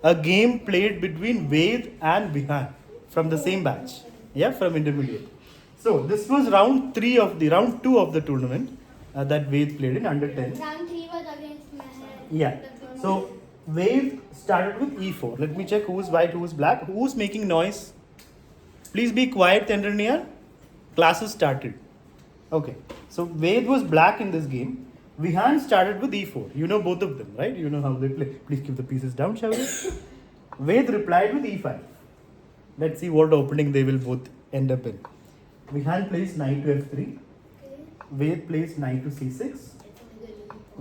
a game played between Ved and Vihan from the same batch. Yeah, from intermediate. So this was round two of the tournament that Ved played in under 10. Round 3 was against Meher. Yeah. So Ved started with e4. Let me check who's white, who's black, who's making noise. Please be quiet, Tendraniya. Classes started. Okay. So Ved was black in this game. Vihan started with e4. You know both of them, right? You know how they play. Please keep the pieces down, shall we? Ved replied with e5. Let's see what opening they will both end up in. Vihan plays knight to f3. Ved plays knight to c6.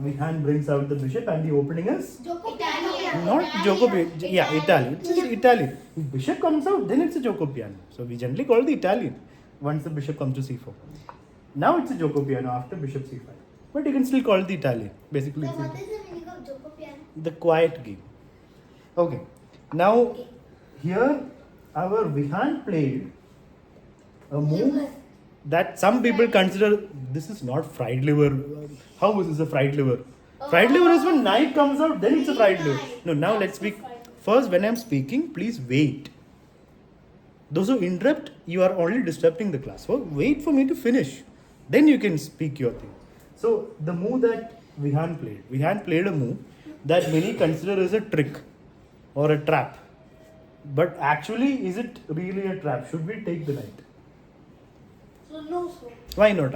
Vihan brings out the bishop and the opening is Italian. not Jocopiano. Yeah, Italian. It is Italian. If bishop comes out, then it's a Jocopiano. So we generally call it the Italian once the bishop comes to c4. Now it's a Jocopiano after bishop c5. But you can still call it the Italian. Basically, So it's what is the meaning of Jocopiano? the quiet game. Okay. Now, here our Vihan played a move that some people consider this is not fried liver. How is this a fried liver? Fried liver is when knight comes out, then it's a fried liver. No, now let's speak. First, when I'm speaking, please wait. Those who interrupt, you are only disrupting the class. So wait for me to finish. Then you can speak your thing. So the move that Vihan played a move that many consider as a trick or a trap. But actually, is it really a trap? Should we take the knight? So no, so. Why not?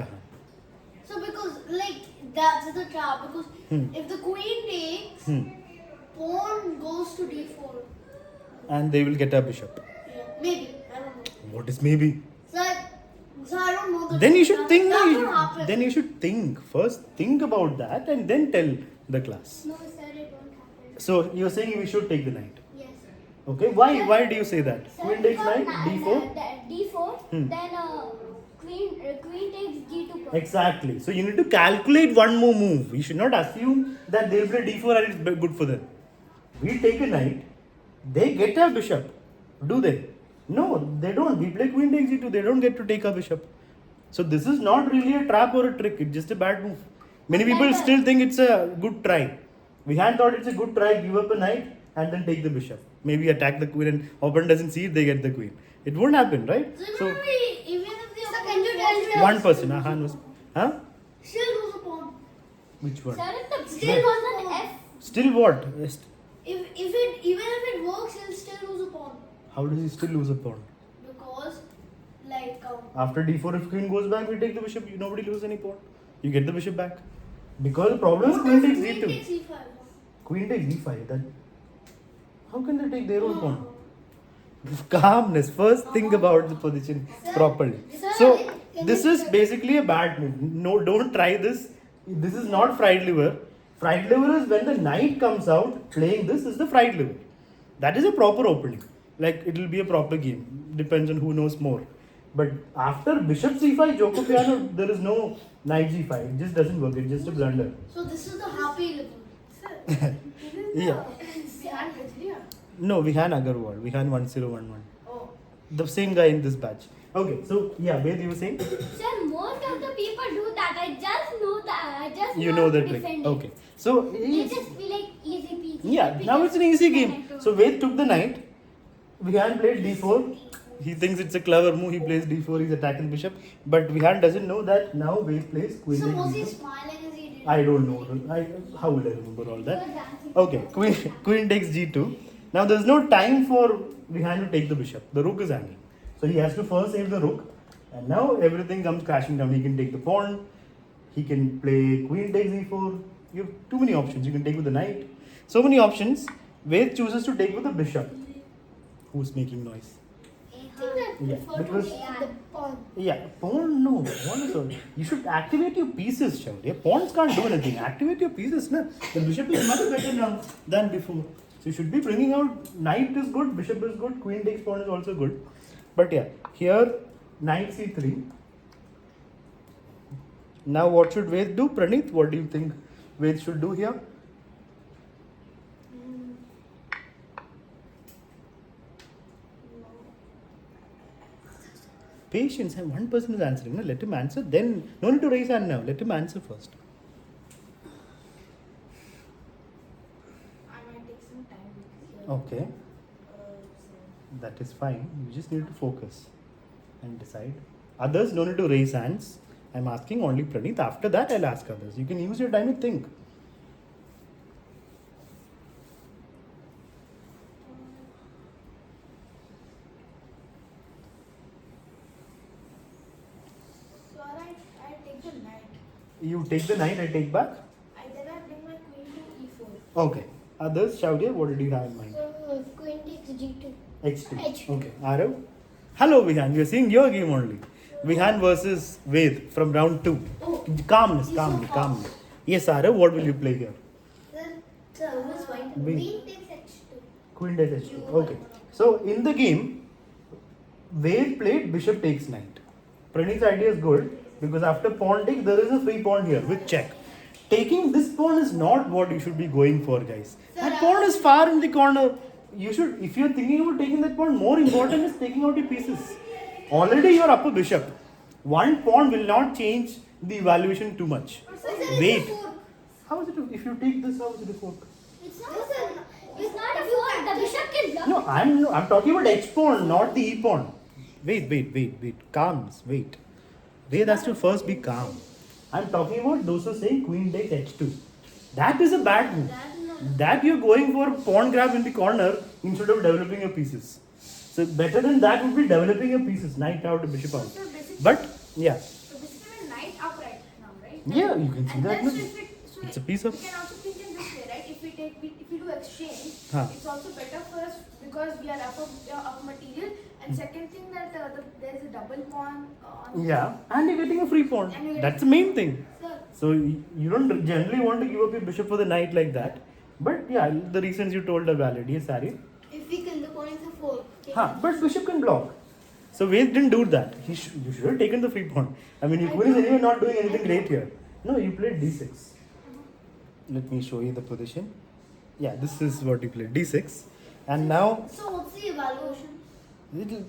So because like that's the trap because if the queen takes, pawn goes to d4. And they will get a bishop. Yeah, maybe I don't know. What is maybe? So I don't know. The Then you should think. That will happen. Then you should think first. Think about that and then tell the class. No, sir, it won't happen. So you're saying we should take the knight. Yes. Okay. Why? Why do you say that? Sir, Queen takes because knight, d4. D4. Then queen takes d2. Exactly. So you need to calculate one more move. You should not assume that they'll play d4 and it's good for them. We take a knight. They get a bishop. Do they? No, they don't. We play queen takes d2. They don't get to take a bishop. So this is not really a trap or a trick. It's just a bad move. Many people still think it's a good try. Vihan thought it's a good try. Give up a knight and then take the bishop. Maybe attack the queen and opponent doesn't see it. They get the queen. It won't happen, right? So even if the can you tell me One person. Han was. Huh? still lose a pawn. Which one? Sir, if the still was an f. Still what? If it even if it works, he'll still lose a pawn How does he still lose a pawn? because like After d4, if queen goes back, we take the bishop. Nobody loses any pawn. You get the bishop back. Because the problem is queen takes queen d2. takes e5. Queen takes d5. That. How can they take their own pawn? Calmness. First, think about the position properly. So this is basically a bad move. No, don't try this. This is not fried liver. Fried liver is when the knight comes out playing this is the fried liver. That is a proper opening. Like it will be a proper game. Depends on who knows more. But after bishop c5, Jocopiano, there is no knight g5. It just doesn't work. It's just a blunder. So this is the happy level. Yeah. No, Vihan Agarwal. Vihan 1011. Oh. The same guy in this batch. Okay, so yeah, Ved, you were saying? Sir, most of the people do that. I just know that. I just You know the trick. Okay. So, They just feel like easy peasy. yeah, now it's an easy game. So, Ved took the knight. Vihan played d4. He thinks it's a clever move. He plays d4. He's attacking the bishop. But Vihan doesn't know that now Ved plays queen So takes was he d2. smiling as he did? I don't know. How will I remember all that? Okay, queen takes g2. Now there's no time for Vihan to take the bishop. The rook is hanging. So he has to first save the rook. And now everything comes crashing down. He can take the pawn. He can play queen takes e4. You have too many options. You can take with the knight. So many options. Ved chooses to take with the bishop. Who's making noise? Yeah, because pawn no. Pawn is all. You should activate your pieces, Shaurya. Pawns can't do anything. Activate your pieces, na. The bishop is much better now than before. So you should be bringing out knight is good, bishop is good, queen takes pawn is also good. But yeah, here knight c3. Now what should Ved do? Pranit, what do you think Ved should do here? Patience, and one person is answering. No? Let him answer. Then, no need to raise hand now. Let him answer first. I might take some time. Okay, that is fine. You just need to focus and decide. Others don't need to raise hands. I'm asking only Praneeth. After that, I'll ask others. You can use your time and think. So I take the knight. You take the knight, I take back. Then I bring my queen to e4. Okay. Others, Shaudia, what did you have in mind? So queen takes g2. H2. H2. Okay. Arav? Hello, Vihan. You're seeing your game only. Vihan versus Ved from round 2. Oh. Calmness, He's calmly, so calmly. Yes, Arav, what will you play here? So who's white? Wait. Queen takes h2. Queen takes H2. Okay. So in the game, Ved played bishop takes knight. Praneeth's idea is good because after pawn take, there is a free pawn here with check. Taking this pawn is not what you should be going for, guys. That pawn is far in the corner. You should, if you're thinking about taking that pawn, more important is taking out your pieces. Already you're up a bishop. One pawn will not change the evaluation too much. Wait. How is it if you take this? How is it a fork? It's not a fork. The bishop can block. No, I'm talking about H pawn, not the E pawn. Wait. Calm. Wait. Ved has to first be calm. I'm talking about those who are saying queen takes H2. That is a bad move. That you're going for pawn grab in the corner instead of developing your pieces. So better than that would be developing your pieces. Knight out, bishop out. But yeah. So basically knight upright now, right? Yeah, you can see And that. then No? so It's a piece of. we can also think in this way, right? If we do exchange, Huh. it's also better for us because we are up material. And second thing that there is a double pawn on. Yeah, and you're getting a free pawn. And you're That's the main thing. Sir, So you don't generally want to give up your bishop for the knight like that. But yeah, the reasons you told are valid. Yes, Ari. if we kill the pawn is a fork. But bishop can block. So Ved didn't do that. You should have taken the free pawn. I mean, your queen is anyway not doing anything great here. No, you played d6. Let me show you the position. Yeah, this is what you played, d6. And now So what's the evaluation?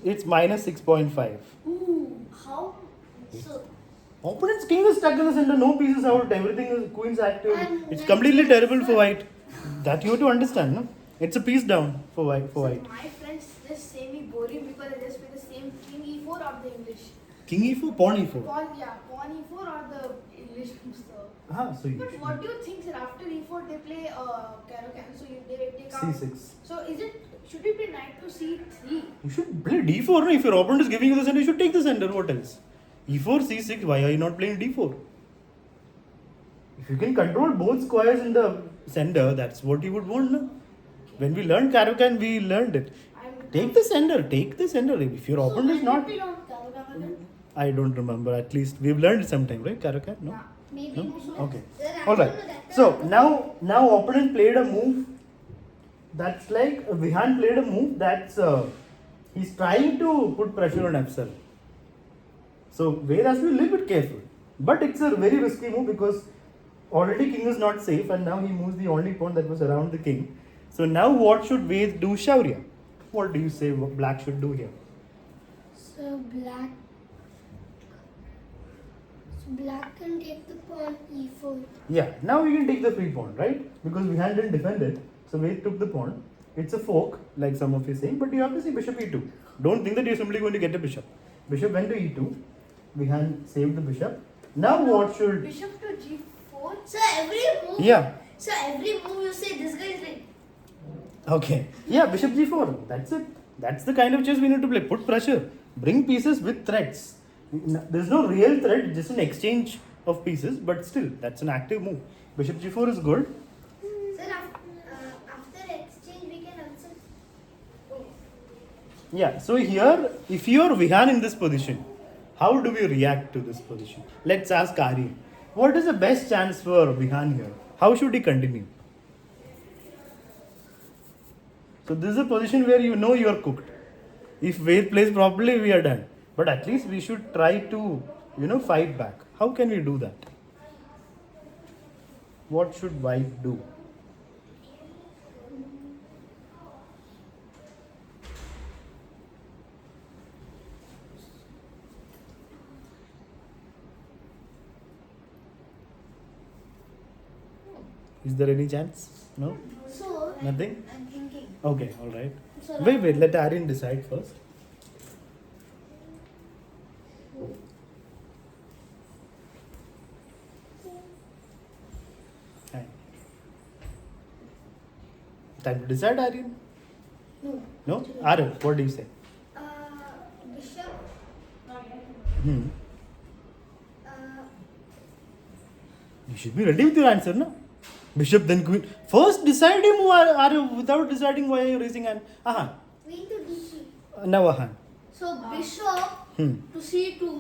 it's minus 6.5. Ooh, how? So Opponent's king is stuck in the center, no pieces out, everything is queen's active. And It's when- completely terrible for white. That you have to understand, no? It's a piece down for white. So my friends just say me boring because I just play the same king e4 or the English. King e4, pawn e4. Pawn e4 or the English. So. So you But what do you think, sir? After e4 they play Caro-Can, so they take out. c6. So should we play knight to c3? You should play d4. No? If your opponent is giving you the center, you should take the center. What else? e4, c6. Why are you not playing d4? If you can control both squares in the center, that's what you would want. No? When we learned Caro-Can, we learned it. Take the center. Take the center. If your opponent is not, I don't remember. At least we've learned it sometime, right? Caro-Can? No. Maybe. No? Okay. All right. So now opponent played a move. That's like Vihan played a move. That's he's trying to put pressure on F7. So Ved has to be a little bit careful. But it's a very risky move because already king is not safe, and now he moves the only pawn that was around the king. So now what should Ved do, Shaurya? What do you say black should do here? So black can take the pawn e4. Yeah, now we can take the free pawn, right? Because Vihan didn't defend it. So Ved took the pawn. It's a fork, like some of you saying, but you have to see bishop e2. Don't think that you're simply going to get a bishop. Bishop went to e2. Vihan saved the bishop. Now what should... Bishop to g4. So every move. Yeah. So every move you say this guy is like. Okay. Yeah, bishop g4. That's it. That's the kind of chess we need to play. Put pressure. Bring pieces with threats. There's no real threat, just an exchange of pieces, but still, that's an active move. Bishop g4 is good. Sir, after exchange we can also. Oh. Yeah, so here, if you are Vihan in this position, how do we react to this position? Let's ask Ari. What is the best chance for Vihan here? How should he continue? So this is a position where you know you are cooked. If Ved plays properly, we are done. But at least we should try to, fight back. How can we do that? What should white do? Is there any chance? No? So Nothing? I'm thinking. Okay, all right. So Wait. Let Aryan decide first. Fine. Time to decide, Aryan. No. No, Aryan. What do you say? Bishop. Hmm. Uh, You should be ready with your answer, no? Bishop, then queen. First, decide him. Are you without deciding why are you raising hand? Aha. Queen to d3. Now Aha. So bishop Hmm. to c2.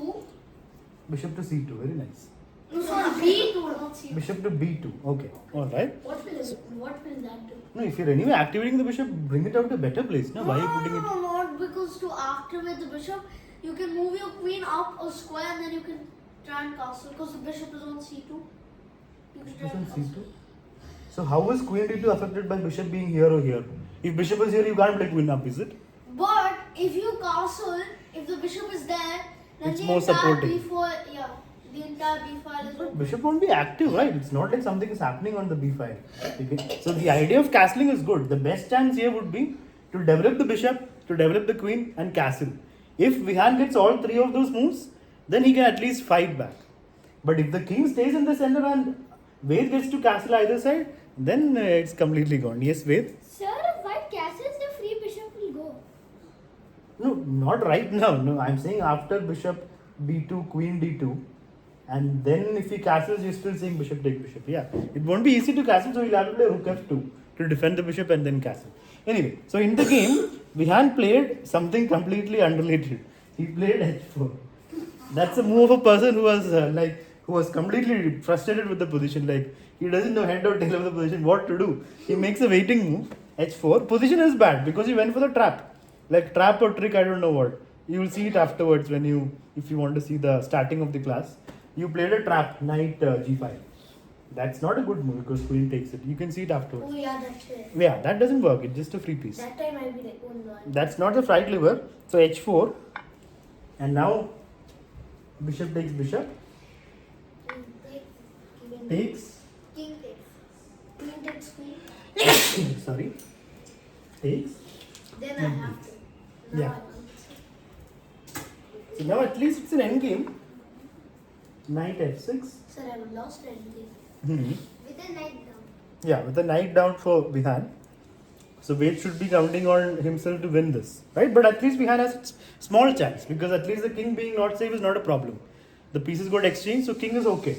Bishop to c2. Very nice. No, sorry, b2, not c2. Bishop to b2. Okay. All right. What will that do? No, if you're anyway activating the bishop, bring it out to a better place. No, why are you putting it? No, not because to activate the bishop, you can move your queen up a square and then you can try and castle because the bishop is on c2. You can try Bishop on and castle. c2. So how is queen d2 affected by bishop being here or here? If bishop is here, you can't play queen up, is it? But if you castle, if the bishop is there, then It's the more entire supporting. b4, yeah, the entire b file is open. Bishop won't be active, right? It's not like something is happening on the b file. Okay. So the idea of castling is good. The best chance here would be to develop the bishop, to develop the queen, and castle. If Vihan gets all three of those moves, then he can at least fight back. But if the king stays in the center and Ved gets to castle either side, then it's completely gone. Yes, Ved? Sir, if white castles, the free bishop will go. No, not right now. No, I'm saying after bishop b2, queen d2, and then if he castles, you're still saying bishop take bishop. Yeah, it won't be easy to castle, so he'll have to play rook f2 to defend the bishop and then castle. Anyway, so in the game, Vihan played something completely unrelated. He played h4. That's a move of a person who was who was completely frustrated with the position. Like he doesn't know head or tail of the position, what to do. He makes a waiting move, h4. Position is bad because he went for the trap. Like trap or trick, I don't know what. You will see it afterwards if you want to see the starting of the class. You played a trap, knight g5. That's not a good move because queen takes it. You can see it afterwards. Oh yeah, that's it. Yeah, that doesn't work. It's just a free piece. That time I'll be like, oh no. That's not the fright liver. So h4, and now bishop takes bishop, takes. King takes. Queen takes queen. Sorry, takes. Then I have to. Now Yeah. I want to. So now at least it's an end game. Knight f6. Sir, I would lost anything. Hmm. With a knight down. Yeah, with the knight down for Vihan. So Ved should be counting on himself to win this, right? But at least Vihan has small chance because at least the king being not safe is not a problem. The pieces got exchanged, so king is okay.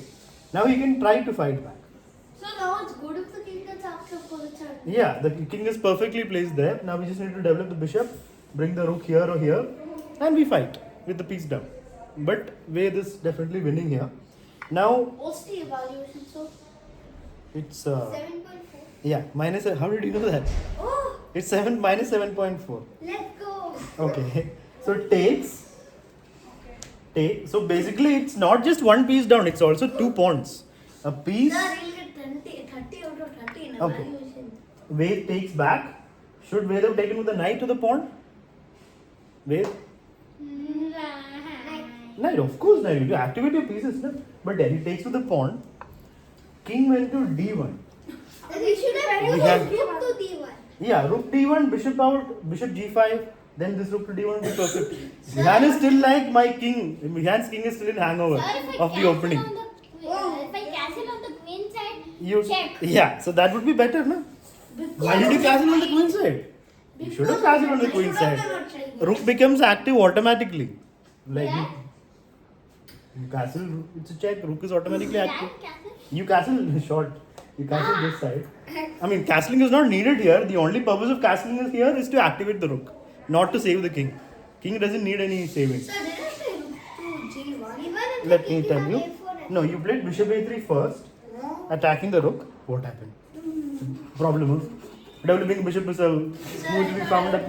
Now he can try to fight back. So now it's good if the king gets active for the turn. Yeah, the king is perfectly placed there. Now we just need to develop the bishop, bring the rook here or here, and we fight with the piece down. But Ved is definitely winning here. Now What's the evaluation, so? it's 7.4. yeah minus. How did you know that? Oh, It's 7 - 7.4. let's go. Okay, so takes. So basically, it's not just one piece down; it's also two pawns. A piece. Sir, he'll get 30 out of 30 in Okay. evaluation. Ved takes back. Should Ved have taken with the knight to the pawn? Ved. Knight, of course, knight. You activate your pieces, no? But then he takes with the pawn. King went to d1. We should have We moved have- rook to d1. Yeah, rook d1, bishop out, bishop g5. Then this rook to d1 will be perfect. Vihan is still like my king. Vihan's king is still in hangover of the opening. If I castle on the queen side, You, check. yeah, so that would be better, no? Why did you castle on the queen side? You should have castled on the queen side. Rook becomes active automatically. Like Yeah. you castle, it's a check. Rook is automatically active. That castle. You castle short. You castle this side. I mean, castling is not needed here. The only purpose of castling is here is to activate the rook, not to save the king. King doesn't need any saving. Sir, didn't I rook to g1? Even if Let the me king tell had you. a4 No, you played bishop a3 first, attacking the rook. What happened? Problem of developing bishop is a smoothly found up.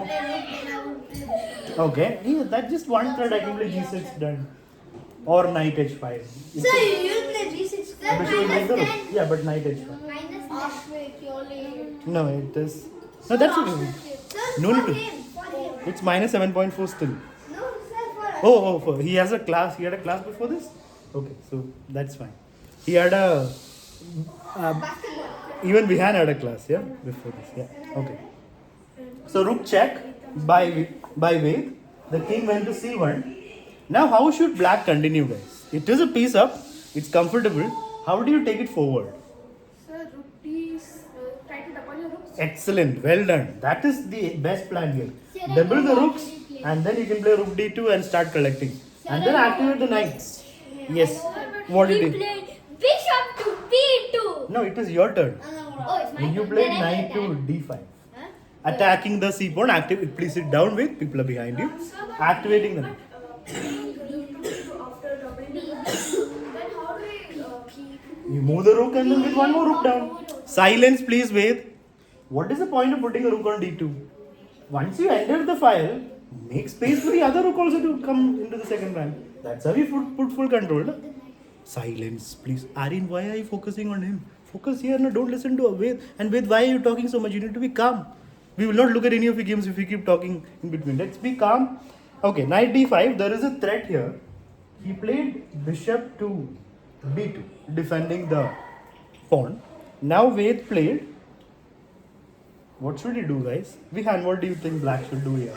Okay, yeah, that's just one thread. I can play g6 done, or knight h5. Sir, you play g6. Sir, Bishop will take the rook. -10. Yeah, but knight h5. Minus 10. Ashwik, you're late. No, it is. No, that's okay. Sir, No need for to. him. For him. It's minus 7.4 still. No, sir, for us. He has a class. He had a class before this. Okay, so that's fine. He had a. Basketball. Even Vihan had a class, yeah, before this. Yeah. Okay. So rook check by Ved. The king went to c1. Now how should black continue, guys? It is a piece up. It's comfortable. How do you take it forward? Sir, rook D, try to double your rooks. Excellent. Well done. That is the best plan here. Sir, I Double the know rooks already played. and then you can play rook d2 and start collecting. Sir, And then I know activate the knights. Yes. I know. What He did you? played bishop to b2. No, it is your turn. Oh, it's my When you turn. played Then I knight to played d5. Huh? Attacking the c pawn, active. Please sit down with people are behind you. Activating the knight. After doubling the rook, then how do we keep? You move the rook and then get one more rook down. Silence, please, Ved. What is the point of putting a rook on d2? Once you enter the file, make space for the other rook also to come into the second rank. That's how you put full control. No? Silence, please. Aryan, why are you focusing on him? Focus here, no, don't listen to Ved. And Ved, why are you talking so much? You need to be calm. We will not look at any of your games if you keep talking in between. Let's be calm. Okay, knight d5. There is a threat here. He played bishop to b2, defending the pawn. Now Ved played. What should he do, guys? Vihan, what do you think black should do here?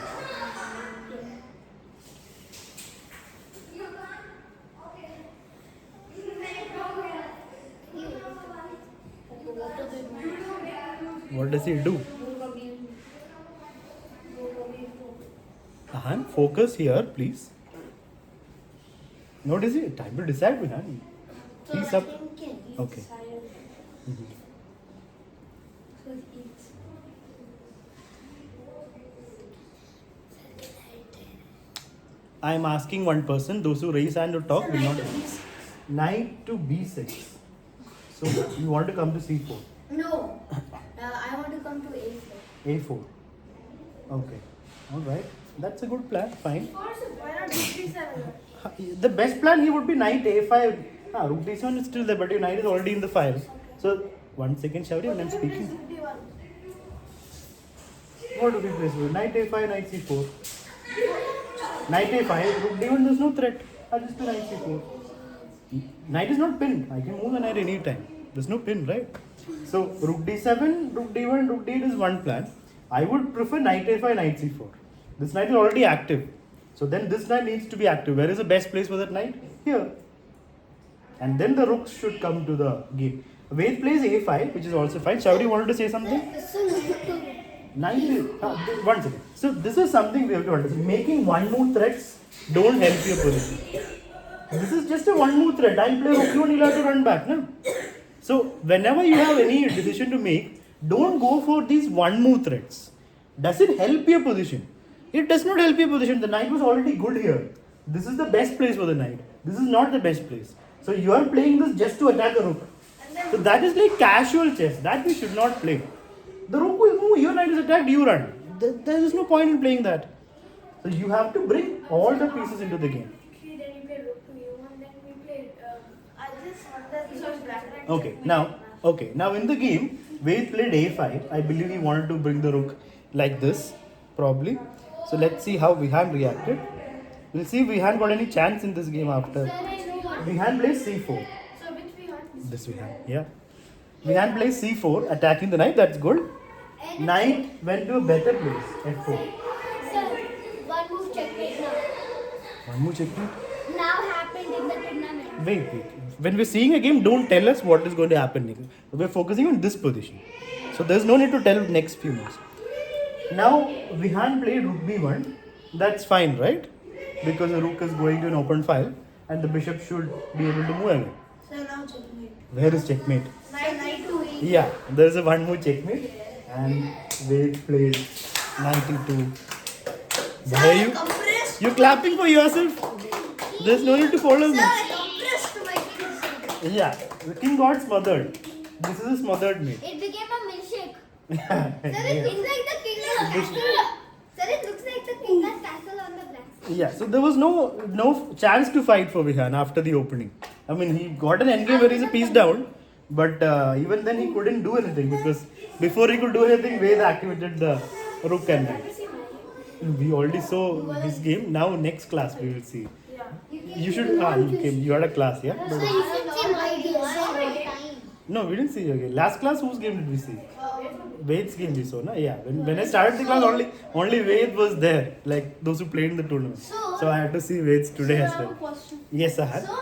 What does he do? Ahan, focus here, please. What is it? Time to decide, Vihan. He's up. Okay. I am asking one person. Those who raise hand or talk will not. Knight to b6. So you want to come to c4. No, I want to come to A4. a4. Okay. All right. That's a good plan. Fine. Of course, why not D7? The best plan here would be knight a5. Rook d7 is still there, but your knight is already in the file. So 1 second, Shauri, when I'm speaking. What do we place with? Knight a5, knight c4. Knight a5, rook d1, there's no threat. I'll just do knight c4. Knight is not pinned. I can move the knight anytime. There's no pin, right? So rook d7, rook d1, rook d8 is one plan. I would prefer knight a5, knight c4. This knight is already active. So then this knight needs to be active. Where is the best place for that knight? Here. And then the rooks should come to the game. Ved plays a5, which is also fine. Shauri wanted to say something? Knight is, one second. So this is something we have to understand. Making one move threats don't help your position. This is just a one move threat. I'll play rook d1, you'll have to run back. No? So whenever you have any decision to make, don't go for these one move threats. Does it help your position? It does not help your position. The knight was already good here. This is the best place for the knight. This is not the best place. So you are playing this just to attack a rook. So that is like casual chess. That we should not play. The rook will move. Your knight is attacked, you run. There is no point in playing that. So you have to bring all the pieces into the game. Then you play rook to u1, then we played. I just want that this was black knight. Okay. Now in the game, Ved played a5. I believe he wanted to bring the rook like this, probably. So let's see how Vihan reacted. We'll see if Vihan got any chance in this game after. Vihan plays c4. So which we want? This Vihan, yeah. Vihan plays c4, attacking the knight. That's good. Knight went to a better place, f4. Sir, one move checkmate now. One more checkmate. Now happened in the tournament. Wait. When we're seeing a game, don't tell us what is going to happen next. We're focusing on this position. So there's no need to tell next few moves. Now, Vihan played rook b1. That's fine, right? Because the rook is going to an open file and the bishop should be able to move again. So now checkmate. Where is checkmate? Knight to a. Yeah, there's a one more checkmate. And Ved played knight e2. Why are you? Compressed. You're clapping for yourself. There's no need to follow me. Compressed my king's. Yeah, the king got smothered. This is a smothered mate. It became a milkshake. Yeah. Sir, it looks like the king of castle. Sir, it looks like the king of castle on the black. Yeah, so there was no chance to fight for Vihan after the opening. I mean, he got an endgame where he's a piece down, but even then he couldn't do anything because before he could do anything, Ved activated the rook and knight. We already saw his game. Now next class we will see. You should. You had a class, yeah? So you should see my game. No, we didn't see your game. Last class, whose game did we see? Ved's game we saw, na? Yeah. When I started the class, only Ved was there, like those who played in the tournament. So I had to see Ved's today so as I have well. a question. Yes, Sahar. So